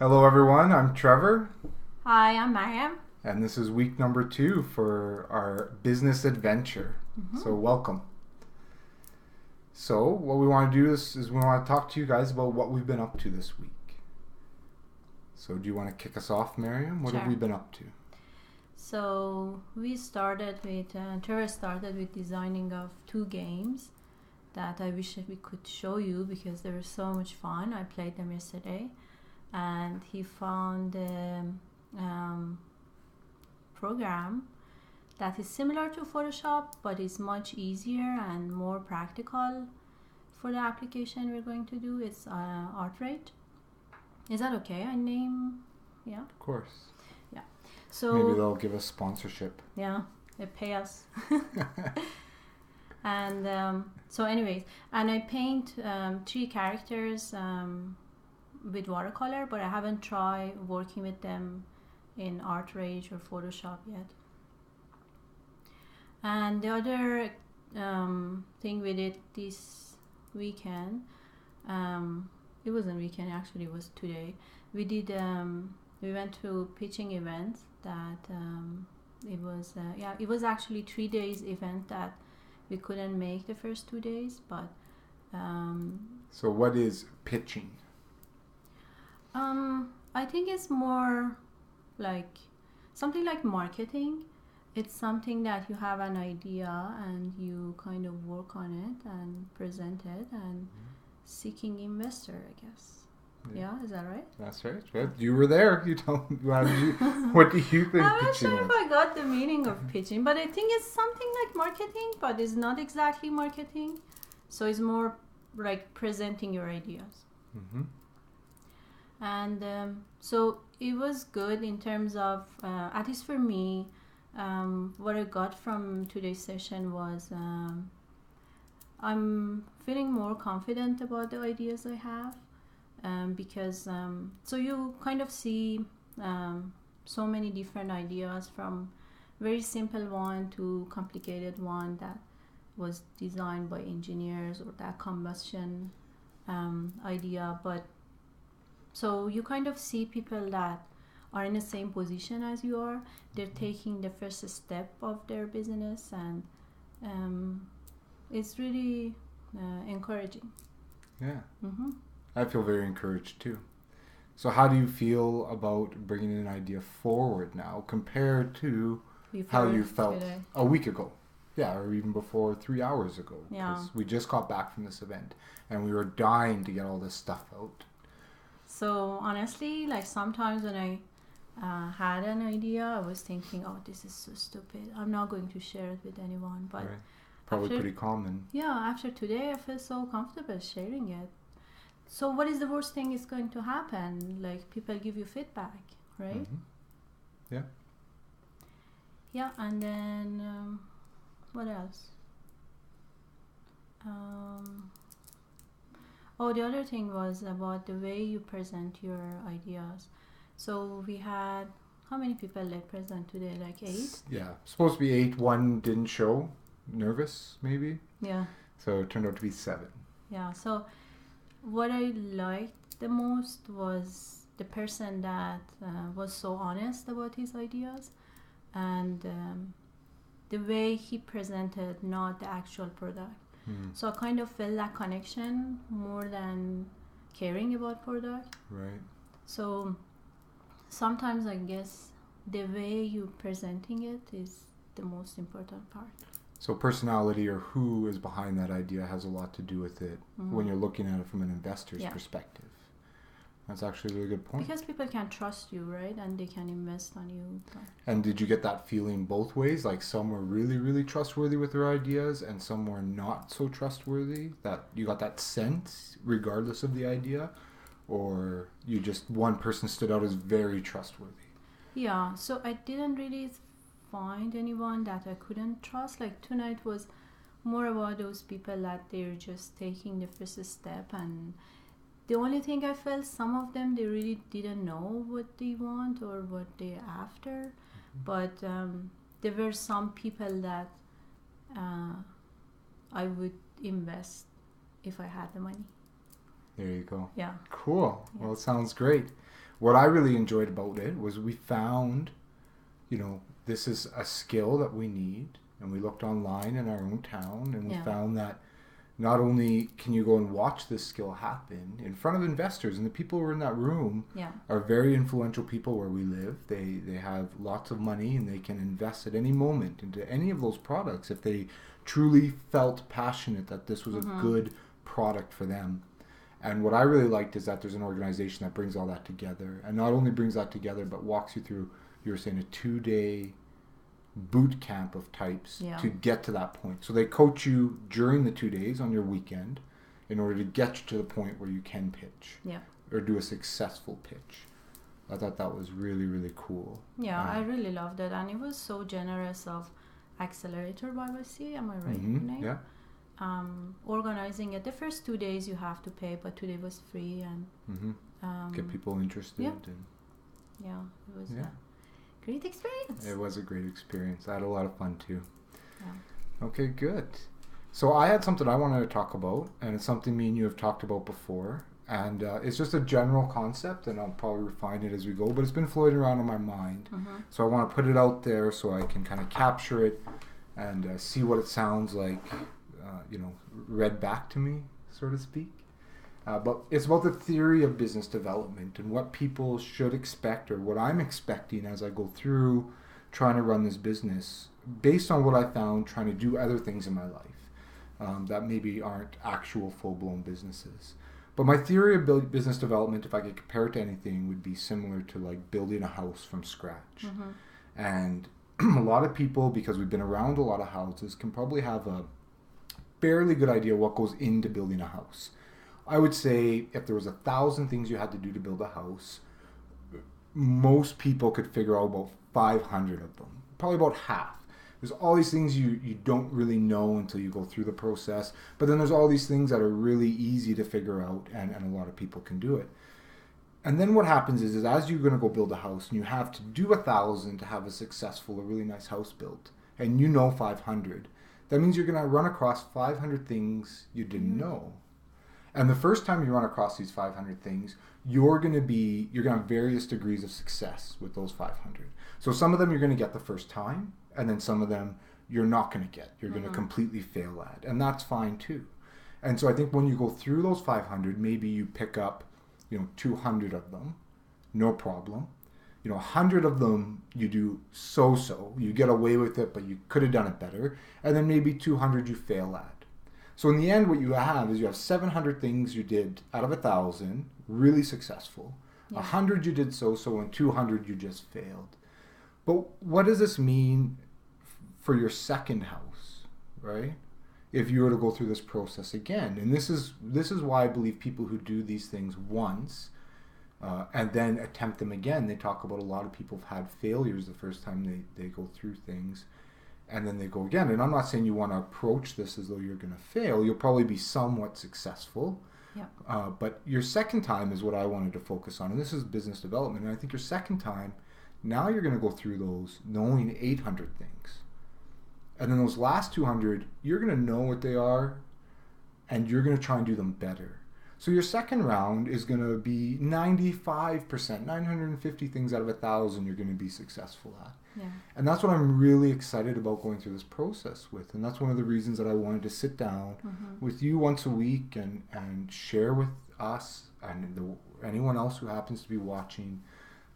Hello everyone, I'm Trevor. Hi, I'm Maryam. And this is week number 2 for our business adventure. So welcome. So what we want to do is we want to talk to you guys about what we've been up to this week. So do you want to kick us off, Maryam? What have we been up to? So we started with, Trevor started with designing of 2 games that I wish we could show you because they were so much fun. I played them yesterday. And he found a program that is similar to Photoshop but is much easier and more practical for the application we're going to do. It's Artrate. Is that okay? I name, yeah? Of course. Yeah. So maybe they'll give us sponsorship. Yeah, they pay us. And so anyways, and I paint 3 characters with watercolor, but I haven't tried working with them in Artrate or Photoshop yet. And the other thing we did this weekend, it wasn't weekend actually, it was today. We did we went to pitching events that it was actually 3 days event that we couldn't make the first 2 days, but so what is pitching? I think it's more like something like marketing. It's something that you have an idea and you kind of work on it and present it and seeking investor, I guess. Yeah, is that right? That's right. You were there. You tell me, what do you think? I'm not sure if I got the meaning of pitching, but I think it's something like marketing, but it's not exactly marketing. So it's more like presenting your ideas. And so it was good in terms of, at least for me, what I got from today's session was I'm feeling more confident about the ideas I have, because so you kind of see so many different ideas, from very simple one to complicated one that was designed by engineers, or that combustion idea. But so you kind of see people that are in the same position as you are. They're taking the first step of their business, and it's really encouraging. Yeah. I feel very encouraged too. So how do you feel about bringing an idea forward now compared to how you felt today, a week ago? Yeah, or even before 3 hours ago. Because we just got back from this event and we were dying to get all this stuff out. So honestly, like sometimes when I had an idea, I was thinking, oh, this is so stupid. I'm not going to share it with anyone. But probably pretty common. Yeah, after today, I feel so comfortable sharing it. So what is the worst thing is going to happen? Like, people give you feedback, right? Yeah. Yeah, and then what else? Oh, the other thing was about the way you present your ideas. So we had, how many people like present today? Like 8? Yeah, supposed to be 8. 1 didn't show. Nervous, maybe? Yeah. So it turned out to be 7. Yeah, so what I liked the most was the person that was so honest about his ideas, and the way he presented, not the actual product. So I kind of felt that connection more than caring about product. Right. So sometimes I guess the way you're presenting it is the most important part. So personality, or who is behind that idea, has a lot to do with it when you're looking at it from an investor's perspective. That's actually a really good point. Because people can trust you, right? And they can invest on you. And did you get that feeling both ways? Like some were really, really trustworthy with their ideas and some were not so trustworthy? That you got that sense regardless of the idea? Or you just, one person stood out as very trustworthy? Yeah, so I didn't really find anyone that I couldn't trust. Like tonight was more about those people that they're just taking the first step, and the only thing I felt, some of them, they really didn't know what they want or what they're after. But there were some people that I would invest if I had the money. There you go. Yeah. Cool. Yeah. Well, it sounds great. what I really enjoyed about it was we found, this is a skill that we need, and we looked online in our own town, and we found that not only can you go and watch this skill happen in front of investors, and the people who are in that room are very influential people where we live. They have lots of money, and they can invest at any moment into any of those products if they truly felt passionate that this was a good product for them. And what I really liked is that there's an organization that brings all that together, and not only brings that together, but walks you through, you were saying, a 2-day boot camp of types to get to that point. So they coach you during the 2 days on your weekend in order to get you to the point where you can pitch or do a successful pitch. I thought that was really, really cool. Yeah, I really loved it, and it was so generous of Accelerator YYC. Am I right? Renee? Yeah. Organizing it. The first 2 days you have to pay, but 2 days was free, and get people interested. It was a great experience. It was a great experience. I had a lot of fun too. Yeah. Okay, good. So I had something I wanted to talk about, and it's something me and you have talked about before, and it's just a general concept, and I'll probably refine it as we go, but it's been floating around in my mind. So I want to put it out there so I can kind of capture it and see what it sounds like, read back to me, so to speak. But it's about the theory of business development and what people should expect, or what I'm expecting as I go through trying to run this business based on what I found trying to do other things in my life that maybe aren't actual full-blown businesses. But my theory of business development, if I could compare it to anything, would be similar to like building a house from scratch. And a lot of people, because we've been around a lot of houses, can probably have a fairly good idea what goes into building a house. I would say if there was 1,000 things you had to do to build a house, most people could figure out about 500 of them, probably about half. There's all these things you don't really know until you go through the process, but then there's all these things that are really easy to figure out, and a lot of people can do it. And then what happens is as you're going to go build a house, and you have to do 1,000 to have a really nice house built, and 500, that means you're going to run across 500 things you didn't know. And the first time you run across these 500 things, you're going to have various degrees of success with those 500. So some of them you're going to get the first time, and then some of them you're not going to get. You're going to completely fail at, and that's fine too. And so I think when you go through those 500, maybe you pick up, 200 of them, no problem. 100 of them you do so-so. You get away with it, but you could have done it better. And then maybe 200 you fail at. So in the end, what you have is you have 700 things you did out of 1,000, really successful. 100 you did so-so, and 200 you just failed. But what does this mean for your second house, right? If you were to go through this process again. And this is why I believe people who do these things once and then attempt them again, they talk about a lot of people have had failures the first time they go through things. And then they go again. And I'm not saying you want to approach this as though you're going to fail. You'll probably be somewhat successful. But your second time is what I wanted to focus on. And this is business development. And I think your second time, now you're going to go through those knowing 800 things. And then those last 200, you're going to know what they are, and you're going to try and do them better. So your second round is going to be 95%, 950 things out of 1,000 you're going to be successful at. And that's what I'm really excited about going through this process with. And that's one of the reasons that I wanted to sit down with you once a week and share with us and anyone else who happens to be watching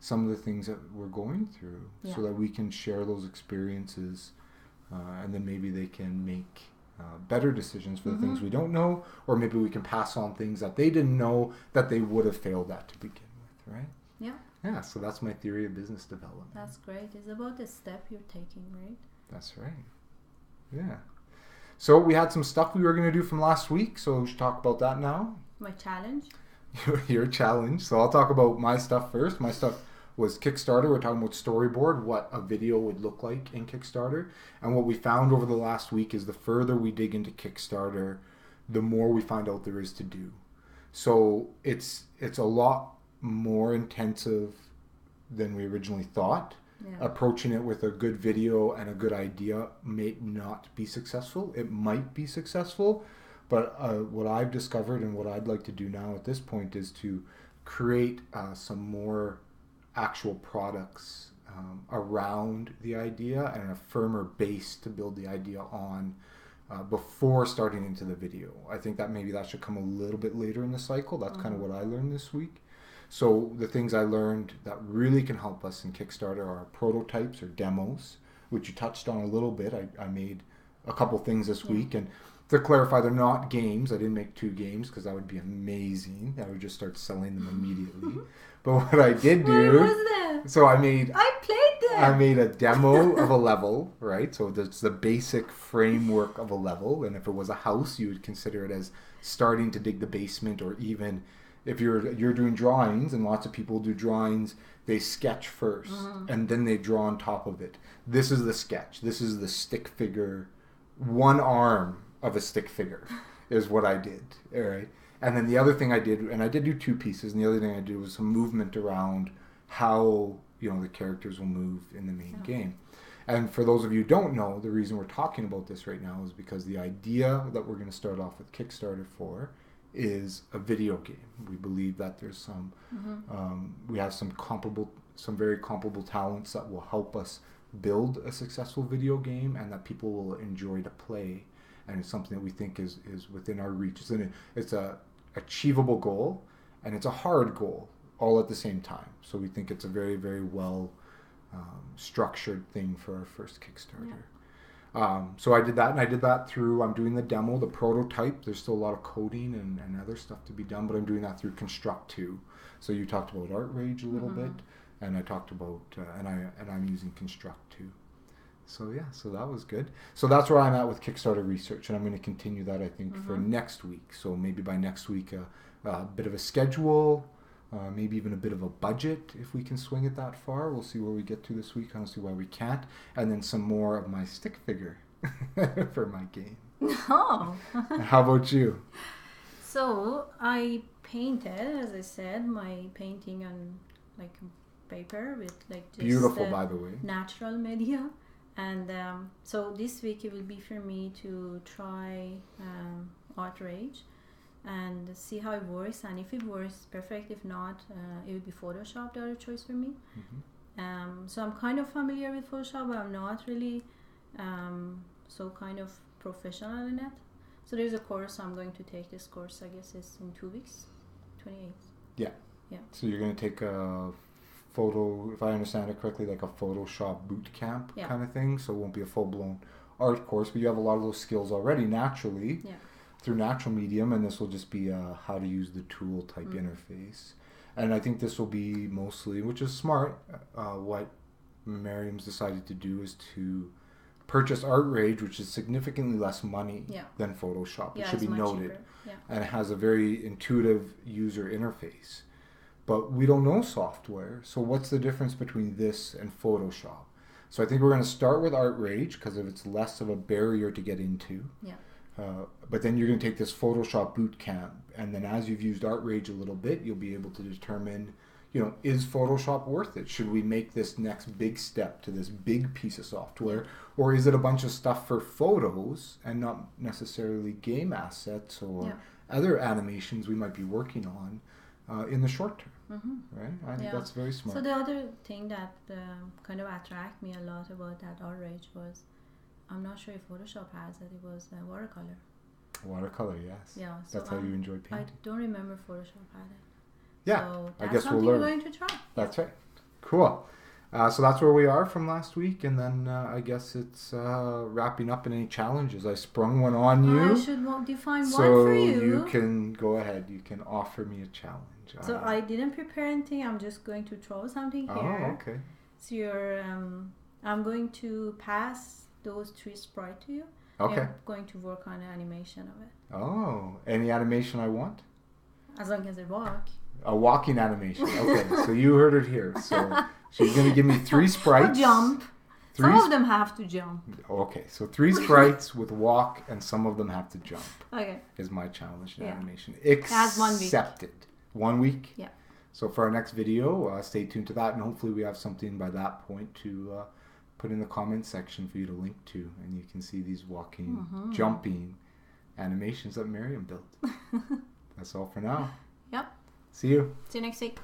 some of the things that we're going through so that we can share those experiences and then maybe they can make better decisions for the things we don't know, or maybe we can pass on things that they didn't know that they would have failed at to begin with, right? Yeah, so that's my theory of business development. That's great. It's about the step you're taking, right? That's right. Yeah. So we had some stuff we were going to do from last week, so we should talk about that now. My challenge? Your challenge. So I'll talk about my stuff first. My stuff was Kickstarter. We're talking about storyboard, what a video would look like in Kickstarter. And what we found over the last week is the further we dig into Kickstarter, the more we find out there is to do. So it's a lot more intensive than we originally thought. Approaching it with a good video and a good idea may not be successful. It might be successful, but what I've discovered and what I'd like to do now at this point is to create some more actual products around the idea and a firmer base to build the idea on before starting into the video. I think that maybe that should come a little bit later in the cycle. That's kind of what I learned this week. So the things I learned that really can help us in Kickstarter are prototypes or demos, which you touched on a little bit. I made a couple things this week, and to clarify, they're not games. I didn't make 2 games because that would be amazing. I would just start selling them immediately. But what I did do, what was that? So I played them. I made a demo of a level, right? So that's the basic framework of a level, and if it was a house, you would consider it as starting to dig the basement, or even if you're doing drawings, and lots of people do drawings, they sketch first and then they draw on top of it. This is the sketch. This is the stick figure. One arm of a stick figure is what I did. All right. And then the other thing I did, and I did do 2 pieces, and the other thing I did was some movement around how, you know, the characters will move in the main game. And for those of you who don't know, the reason we're talking about this right now is because the idea that we're going to start off with Kickstarter for is a video game. We believe that there's some, we have some very comparable talents that will help us build a successful video game, and that people will enjoy to play. And it's something that we think is within our reach. It's a achievable goal, and it's a hard goal all at the same time. So we think it's a very, very well structured thing for our first Kickstarter. So I did that, and I did that through, I'm doing the demo, the prototype. There's still a lot of coding and other stuff to be done, but I'm doing that through Construct2. So you talked about ArtRage a little bit, and I talked about, and I'm using Construct2. So yeah, so that was good. So that's where I'm at with Kickstarter research, and I'm going to continue that, I think, for next week. So maybe by next week, a bit of a schedule, maybe even a bit of a budget if we can swing it that far. We'll see where we get to this week. I don't see why we can't. And then some more of my stick figure for my game. Oh. How about you? So I painted, as I said, my painting on like paper with like just beautiful, by the way, natural media. And so this week it will be for me to try ArtRage and see how it works, and if it works, perfect. If not, it would be Photoshop, the other choice for me. So I'm kind of familiar with Photoshop, but I'm not really so kind of professional in it. So there's a course, I'm going to take this course, I guess it's in 2 weeks, 28th. Yeah. So you're going to take a photo, if I understand it correctly, like a Photoshop boot camp kind of thing. So it won't be a full-blown art course, but you have a lot of those skills already naturally through natural medium, and this will just be a how to use the tool type interface. And I think this will be mostly, which is smart, what Maryam's decided to do is to purchase ArtRage, which is significantly less money than Photoshop. It should be noted. And it has a very intuitive user interface. But we don't know software, so what's the difference between this and Photoshop? So I think we're going to start with ArtRage because it's less of a barrier to get into. But then you're going to take this Photoshop boot camp, and then as you've used ArtRage a little bit, you'll be able to determine, you know, is Photoshop worth it? Should we make this next big step to this big piece of software, or is it a bunch of stuff for photos and not necessarily game assets or other animations we might be working on in the short term? Right? I think that's very smart. So the other thing that kind of attracted me a lot about that ArtRage was, I'm not sure if Photoshop has it, it was watercolor. Watercolor, yes. Yeah. So that's how you enjoy painting. I don't remember Photoshop had it. Yeah, so I guess we'll learn. we're going to try. That's right. Cool. So that's where we are from last week, and then I guess it's wrapping up in any challenges. I sprung one on you. I should define one for you. So you can go ahead. You can offer me a challenge. So I didn't prepare anything. I'm just going to throw something here. Oh, okay. So I'm going to pass those 3 sprites to you. Okay. You're going to work on the animation of it. Oh, any animation I want? As long as it walks. A walking animation. Okay, so you heard it here. So she's going to give me 3 sprites. Or jump. Some of them have to jump. Okay, so 3 sprites with walk, and some of them have to jump. Okay. Is my challenge in animation. As 1 week. Accepted. 1 week? Yeah. So for our next video, stay tuned to that, and hopefully we have something by that point to put in the comment section for you to link to, and you can see these walking, jumping animations that Maryam built. That's all for now. Yep. See you. See you next week.